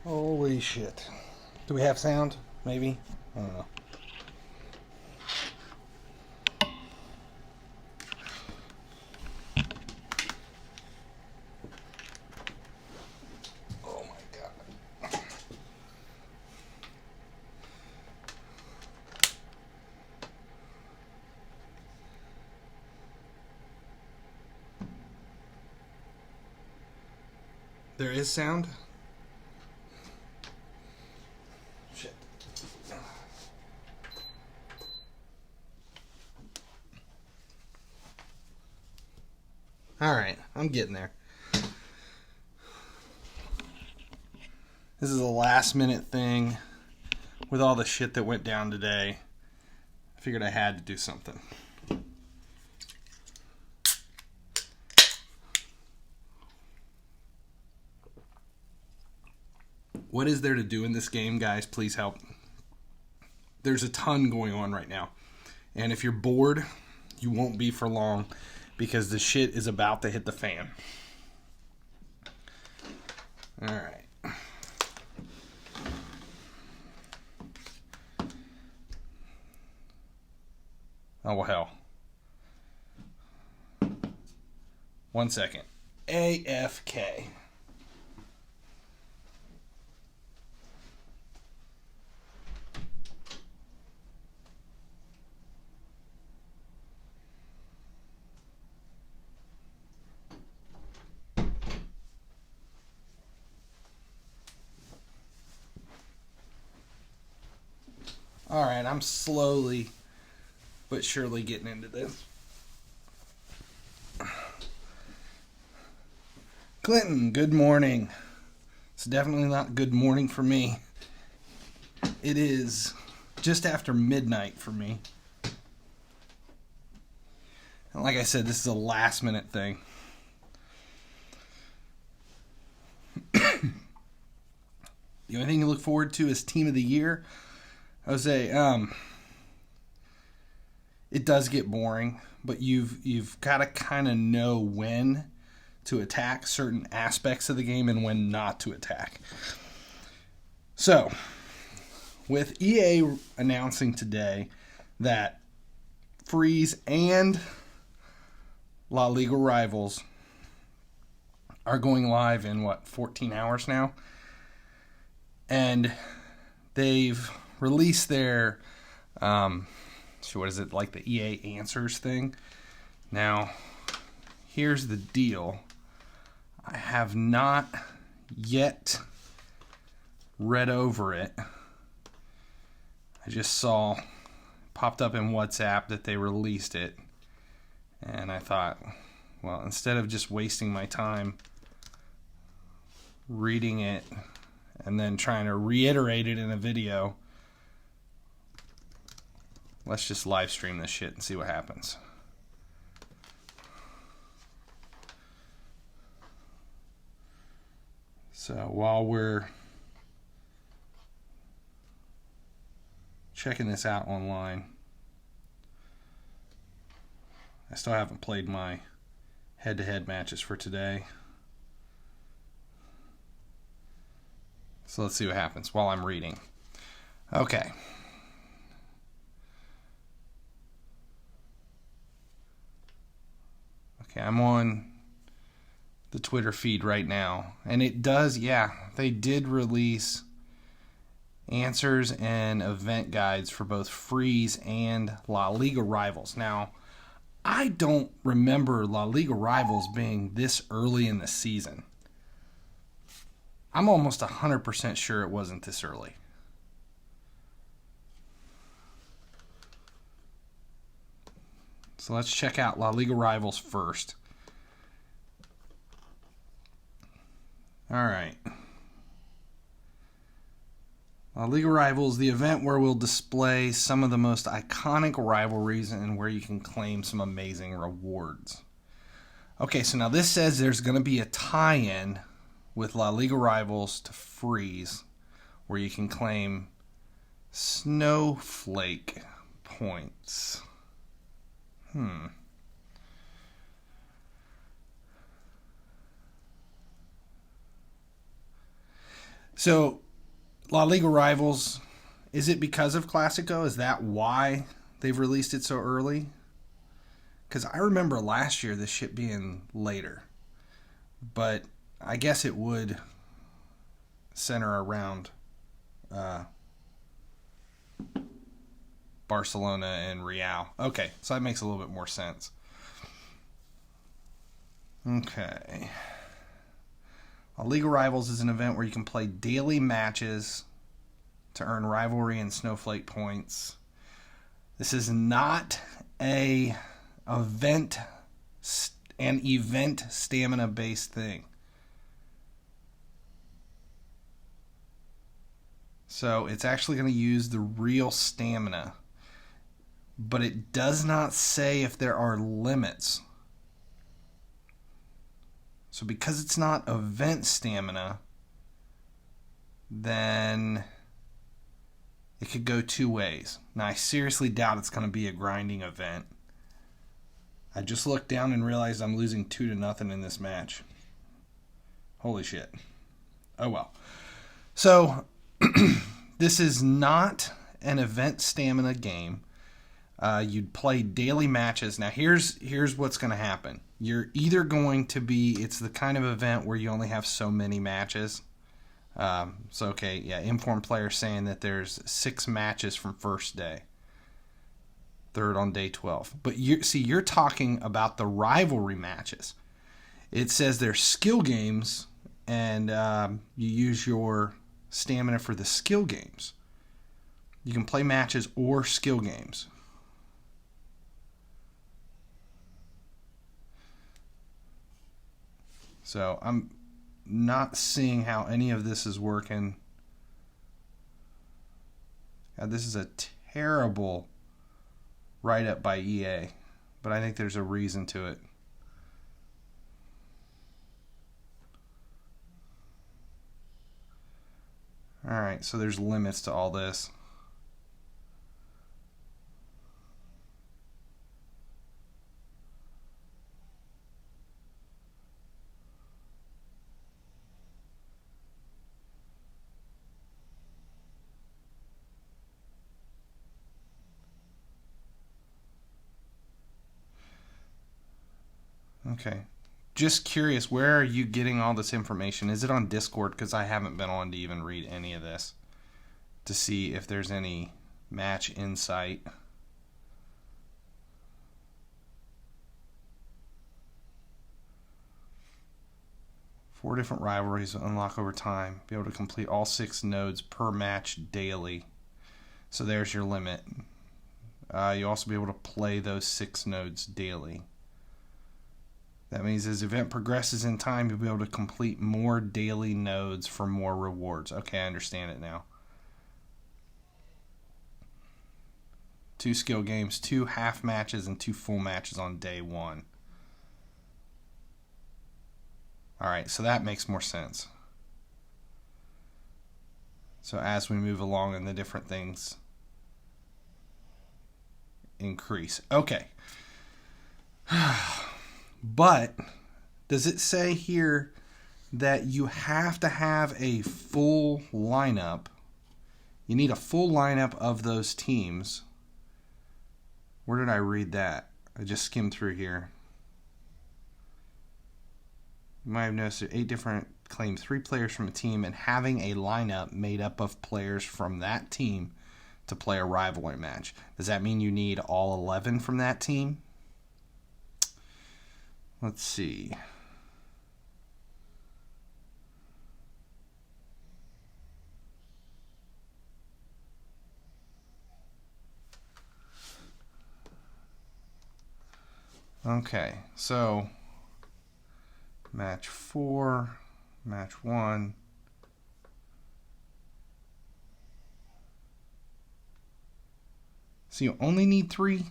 Holy shit. Do we have sound? Maybe? I don't know. Oh my god. There is sound? Shit. Alright, I'm getting there. This is a last minute thing with all the shit that went down today. I figured I had to do something. What is there to do in this game, guys? Please help. There's a ton going on right now. And if you're bored, you won't be for long because the shit is about to hit the fan. Alright. Oh, well, hell. 1 second. AFK. Alright, I'm slowly but surely getting into this. Clinton, good morning. It's definitely not good morning for me. It is just after midnight for me. And like I said, this is a last minute thing. The only thing to look forward to is Team of the Year. I would say, it does get boring, but you've got to kind of know when to attack certain aspects of the game and when not to attack. So, with EA announcing today that Freeze and La Liga Rivals are going live in 14 hours now, and they've released their what is it, like the EA Answers thing. Now, here's the deal. I have not yet read over it. I just saw, popped up in WhatsApp that they released it. And I thought, well, instead of just wasting my time reading it and then trying to reiterate it in a video, let's just live stream this shit and see what happens. So while we're checking this out online, I still haven't played my head-to-head matches for today. So let's see what happens while I'm reading. Okay. Okay, I'm on the Twitter feed right now. And it does, yeah, they did release answers and event guides for both Freeze and La Liga Rivals. Now, I don't remember La Liga Rivals being this early in the season. I'm almost 100% sure it wasn't this early. So let's check out La Liga Rivals first. Alright. La Liga Rivals, the event where we'll display some of the most iconic rivalries and where you can claim some amazing rewards. Okay, so now this says there's going to be a tie-in with La Liga Rivals to Freeze, where you can claim snowflake points. So, La Liga Rivals, is it because of Classico? Is that why they've released it so early? Because I remember last year this shit being later. But I guess it would center around Barcelona and Real. Okay, so that makes a little bit more sense. Okay. Liga Rivals is an event where you can play daily matches to earn rivalry and snowflake points. This is not an event stamina based thing. So it's actually going to use the real stamina. But it does not say if there are limits. So because it's not event stamina, then it could go two ways. Now I seriously doubt it's going to be a grinding event. I just looked down and realized I'm losing 2-0 in this match. Holy shit. Oh well. So this is not an event stamina game. You'd play daily matches. Now here's what's going to happen. You're either going to be, it's the kind of event where you only have so many matches. Informed player saying that there's 6 matches from first day. Third on day 12. But you're talking about the rivalry matches. It says there's skill games, and you use your stamina for the skill games. You can play matches or skill games. So I'm not seeing how any of this is working. God, this is a terrible write-up by EA, but I think there's a reason to it. Alright, so there's limits to all this. Okay. Just curious, where are you getting all this information? Is it on Discord? Because I haven't been on to even read any of this to see if there's any match insight. Four different rivalries unlock over time. Be able to complete all 6 nodes per match daily. So there's your limit. You'll also be able to play those 6 nodes daily. That means as the event progresses in time, you'll be able to complete more daily nodes for more rewards. Okay, I understand it now. 2 skill games, 2 half matches, and 2 full matches on day 1. Alright, so that makes more sense. So as we move along and the different things increase. Okay. But does it say here that you have to have a full lineup? You need a full lineup of those teams. Where did I read that? I just skimmed through here. You might have noticed that 8 different claim 3 players from a team and having a lineup made up of players from that team to play a rivalry match. Does that mean you need all 11 from that team? Let's see. Okay, so match 4, match 1. So you only need 3?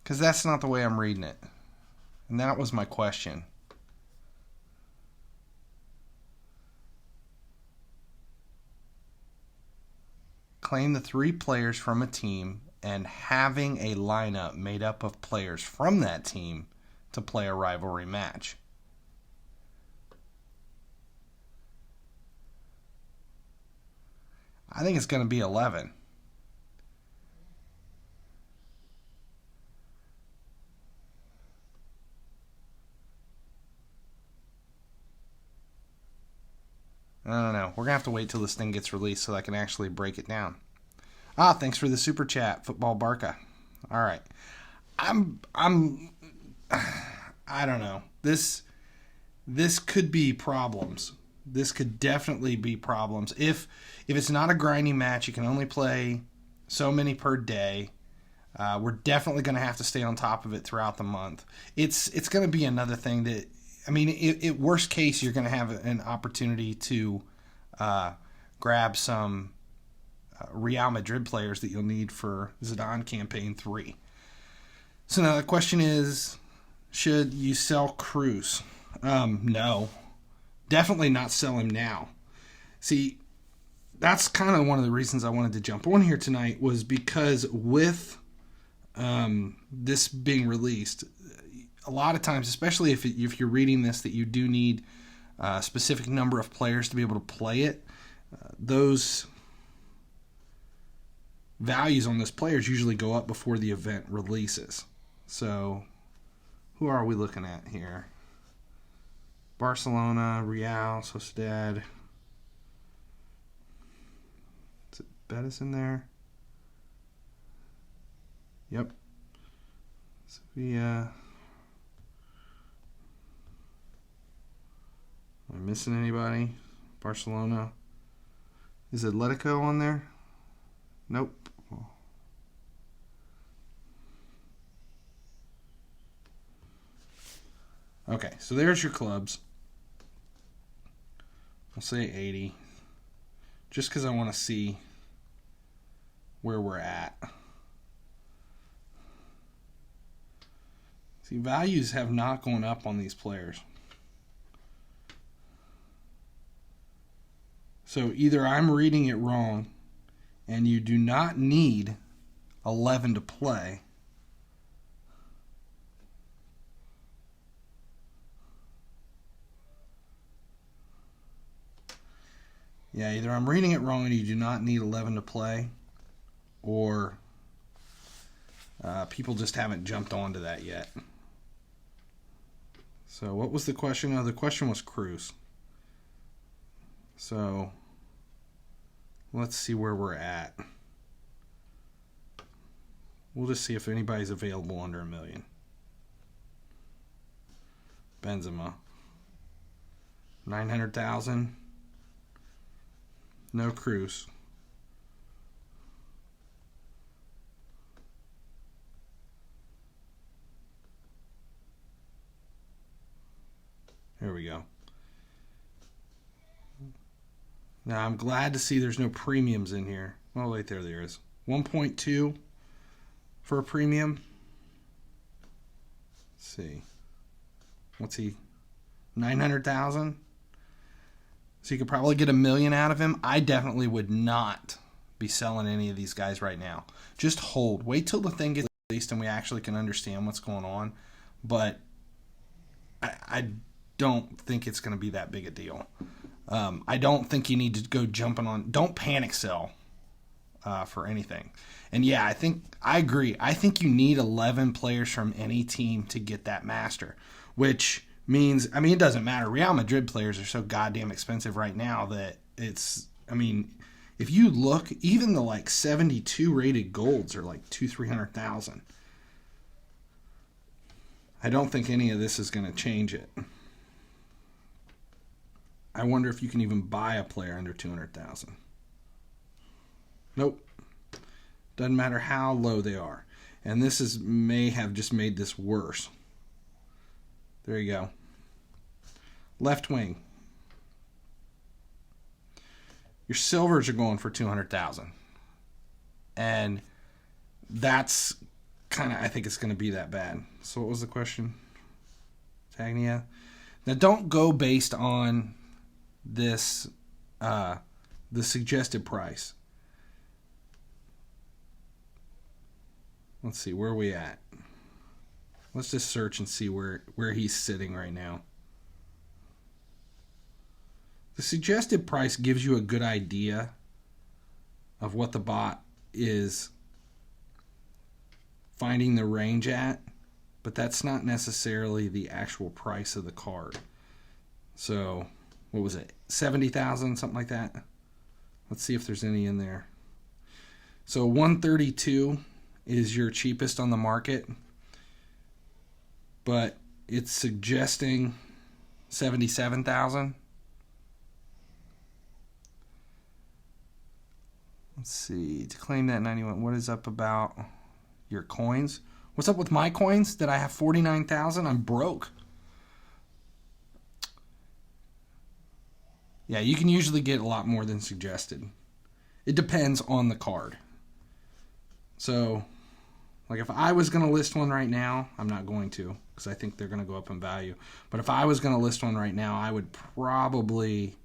Because that's not the way I'm reading it. And that was my question. Claim the 3 players from a team and having a lineup made up of players from that team to play a rivalry match. I think it's going to be 11. I don't know. We're going to have to wait till this thing gets released so I can actually break it down. Ah, thanks for the super chat, Football Barca. All right. I don't know. This could be problems. This could definitely be problems. If it's not a grinding match, you can only play so many per day. We're definitely going to have to stay on top of it throughout the month. It's going to be another thing that, I mean, worst case, you're going to have an opportunity to grab some Real Madrid players that you'll need for Zidane Campaign 3. So now the question is, should you sell Cruz? No. Definitely not sell him now. See, that's kind of one of the reasons I wanted to jump on here tonight, was because with this being released, a lot of times, especially if you're reading this, that you do need a specific number of players to be able to play it, those values on those players usually go up before the event releases. So, who are we looking at here? Barcelona, Real, Sociedad. Is it Betis in there? Yep. Sevilla. Am I missing anybody? Barcelona. Is Atletico on there? Nope. Okay, so there's your clubs. I'll say 80. Just because I want to see where we're at. See, values have not gone up on these players. So either I'm reading it wrong and you do not need 11 to play, yeah, either I'm reading it wrong and you do not need 11 to play, or people just haven't jumped onto that yet. So what was the question? Oh, the question was Cruz. So let's see where we're at. We'll just see if anybody's available under $1 million. Benzema. 900,000. No Cruz. Here we go. Now I'm glad to see there's no premiums in here. Oh wait, there is. 1.2 for a premium. Let's see. What's he? 900,000. So you could probably get $1 million out of him. I definitely would not be selling any of these guys right now. Just hold. Wait till the thing gets released and we actually can understand what's going on. But I don't think it's going to be that big a deal. I don't think you need to go jumping on. Don't panic sell for anything. And yeah, I agree. I think you need 11 players from any team to get that master, which means, I mean, it doesn't matter. Real Madrid players are so goddamn expensive right now that it's, I mean, if you look, even the like 72 rated golds are like 300,000. I don't think any of this is going to change it. I wonder if you can even buy a player under 200,000. Nope. Doesn't matter how low they are. And this may have just made this worse. There you go. Left wing. Your silvers are going for 200,000. And that's kind of, I think it's going to be that bad. So what was the question? Tagnia. Now don't go based on this, the suggested price. Let's see, where are we at? Let's just search and see where he's sitting right now. The suggested price gives you a good idea of what the bot is finding the range at, but that's not necessarily the actual price of the card. So, what was it? 70,000, something like that. Let's see if there's any in there. So 132 is your cheapest on the market, but it's suggesting 77,000. Let's see. To claim that 91, what is up about your coins? What's up with my coins? Did I have 49,000? I'm broke. Yeah, you can usually get a lot more than suggested. It depends on the card. So, like if I was going to list one right now, I'm not going to because I think they're going to go up in value. But if I was going to list one right now, I would probably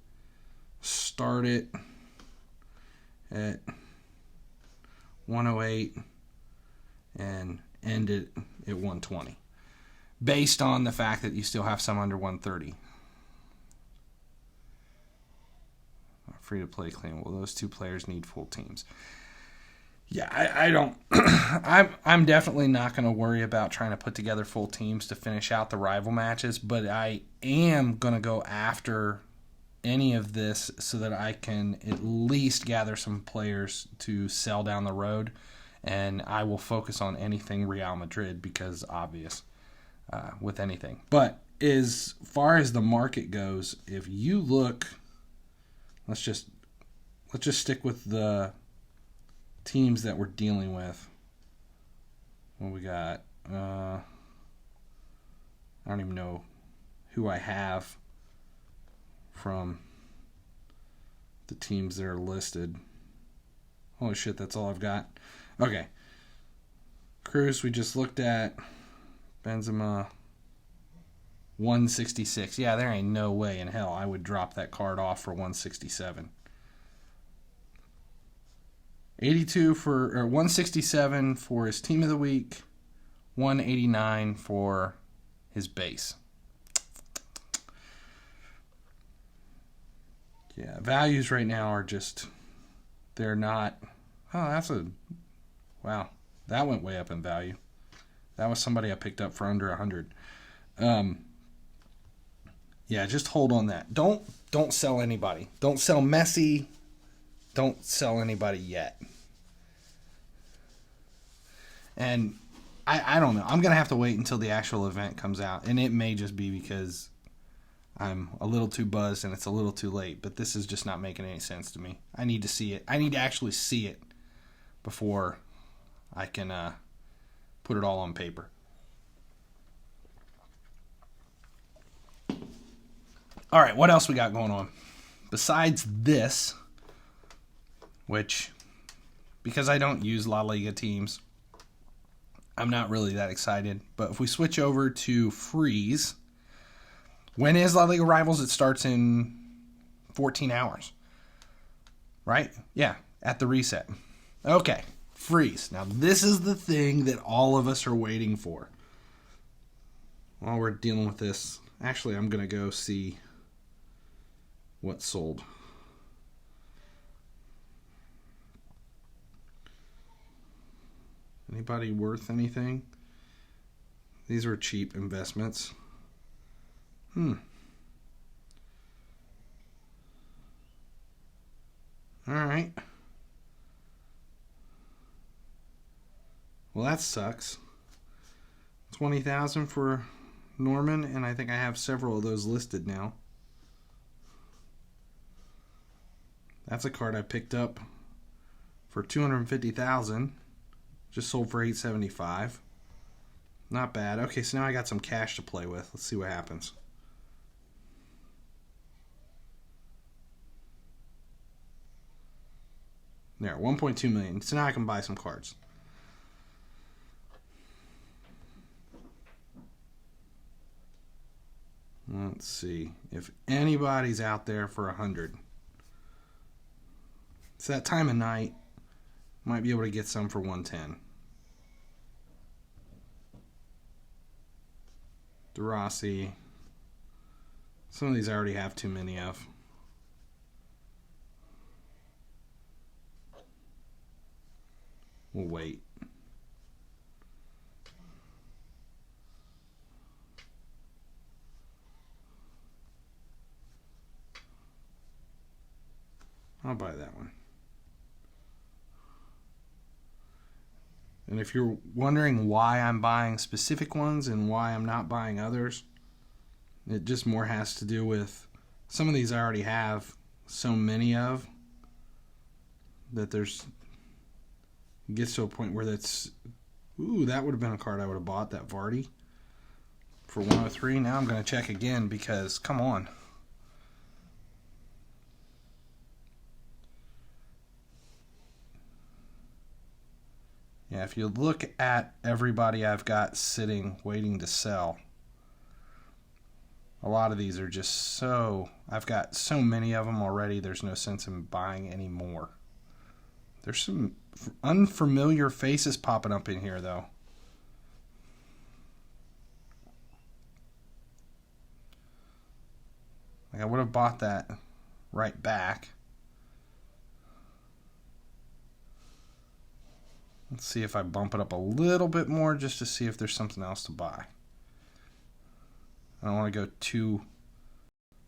start it at 108 and end it at 120. Based on the fact that you still have some under 130. Free to play claim. Well, those two players need full teams. Yeah, I don't. I'm definitely not going to worry about trying to put together full teams to finish out the rival matches, but I am going to go after any of this so that I can at least gather some players to sell down the road, and I will focus on anything Real Madrid because obvious with anything. But as far as the market goes, if you look. Let's just stick with the teams that we're dealing with. What we got? I don't even know who I have from the teams that are listed. Holy shit, that's all I've got. Okay. Cruz, we just looked at. Benzema, 166. Yeah, there ain't no way in hell I would drop that card off for 167. 82 for 167 for his team of the week, 189 for his base. Yeah, values right now are just they're not. Oh, wow. That went way up in value. That was somebody I picked up for under 100. Yeah, just hold on that. Don't sell anybody. Don't sell Messi. Don't sell anybody yet. And I don't know. I'm going to have to wait until the actual event comes out. And it may just be because I'm a little too buzzed and it's a little too late. But this is just not making any sense to me. I need to see it. I need to actually see it before I can put it all on paper. All right, what else we got going on? Besides this, which, because I don't use La Liga teams, I'm not really that excited. But if we switch over to Freeze, when is La Liga Rivals? It starts in 14 hours. Right? Yeah, at the reset. Okay, Freeze. Now, this is the thing that all of us are waiting for. While we're dealing with this, actually, I'm going to go see what sold. Anybody worth anything? These were cheap investments. All right. Well, that sucks. 20,000 for Norman, and I think I have several of those listed now. That's a card I picked up for 250,000. Just sold for 875. Not bad. Okay, so now I got some cash to play with. Let's see what happens. There, 1.2 million. So now I can buy some cards. Let's see if anybody's out there for 100. It's that time of night. Might be able to get some for 110. DeRossi. Some of these I already have too many of. We'll wait. I'll buy that one. And if you're wondering why I'm buying specific ones and why I'm not buying others, it just more has to do with some of these I already have so many of that it gets to a point where that's, ooh, that would have been a card I would have bought, that Vardy for 103. Now I'm going to check again because, come on. Yeah, if you look at everybody I've got sitting waiting to sell, a lot of these are just so, I've got so many of them already, there's no sense in buying any more. There's some unfamiliar faces popping up in here, though. Like, I would have bought that right back. Let's see if I bump it up a little bit more just to see if there's something else to buy. I don't want to go too